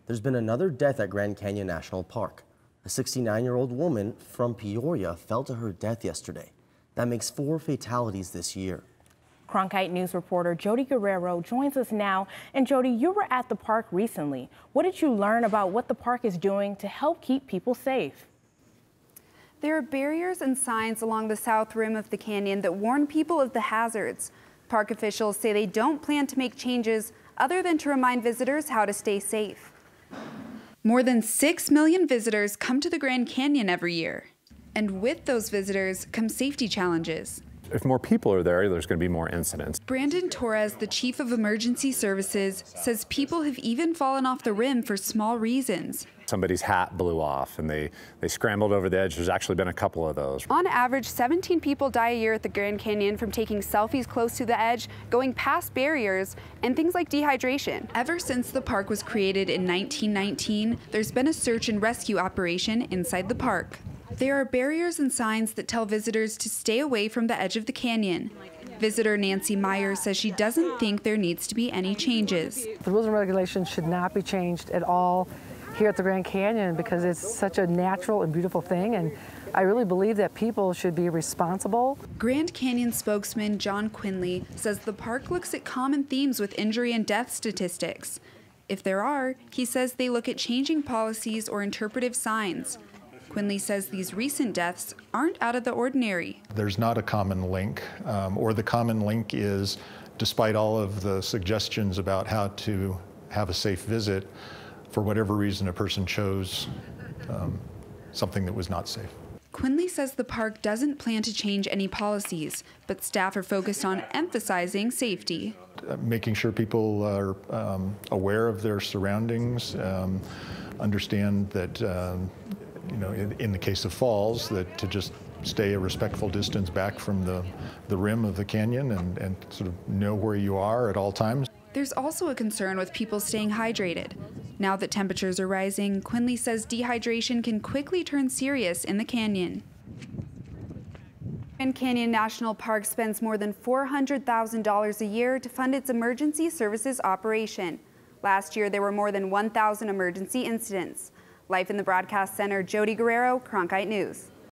There's been another death at Grand Canyon National Park. A 69-year-old woman from Peoria fell to her death yesterday. That makes 4 fatalities this year. Cronkite News reporter Jodi Guerrero joins us now. And Jodi, you were at the park recently. What did you learn about what the park is doing to help keep people safe? There are barriers and signs along the south rim of the canyon that warn people of the hazards. Park officials say they don't plan to make changes other than to remind visitors how to stay safe. More than 6 million visitors come to the Grand Canyon every year. And with those visitors come safety challenges. If more people are there, there's going to be more incidents. Brandon Torres, the chief of emergency services, says people have even fallen off the rim for small reasons. Somebody's hat blew off and they scrambled over the edge. There's actually been a couple of those. On average, 17 people die a year at the Grand Canyon from taking selfies close to the edge, going past barriers, and things like dehydration. Ever since the park was created in 1919, there's been a search and rescue operation inside the park. There are barriers and signs that tell visitors to stay away from the edge of the canyon. Visitor Nancy Myers says she doesn't think there needs to be any changes. The rules and regulations should not be changed at all here at the Grand Canyon because it's such a natural and beautiful thing, and I really believe that people should be responsible. Grand Canyon spokesman John Quinley says the park looks at common themes with injury and death statistics. If there are, he says they look at changing policies or interpretive signs. Quinley says these recent deaths aren't out of the ordinary. There's not a common link, or the common link is, despite all of the suggestions about how to have a safe visit, for whatever reason a person chose something that was not safe. Quinley says the park doesn't plan to change any policies, but staff are focused on emphasizing safety. Making sure people are aware of their surroundings, understand that in the case of falls, that to just stay a respectful distance back from the rim of the canyon and sort of know where you are at all times. There's also a concern with people staying hydrated. Now that temperatures are rising, Quinley says dehydration can quickly turn serious in the canyon. Grand Canyon National Park spends more than $400,000 a year to fund its emergency services operation. Last year, there were more than 1,000 emergency incidents. Live in the Broadcast Center, Jodi Guerrero, Cronkite News.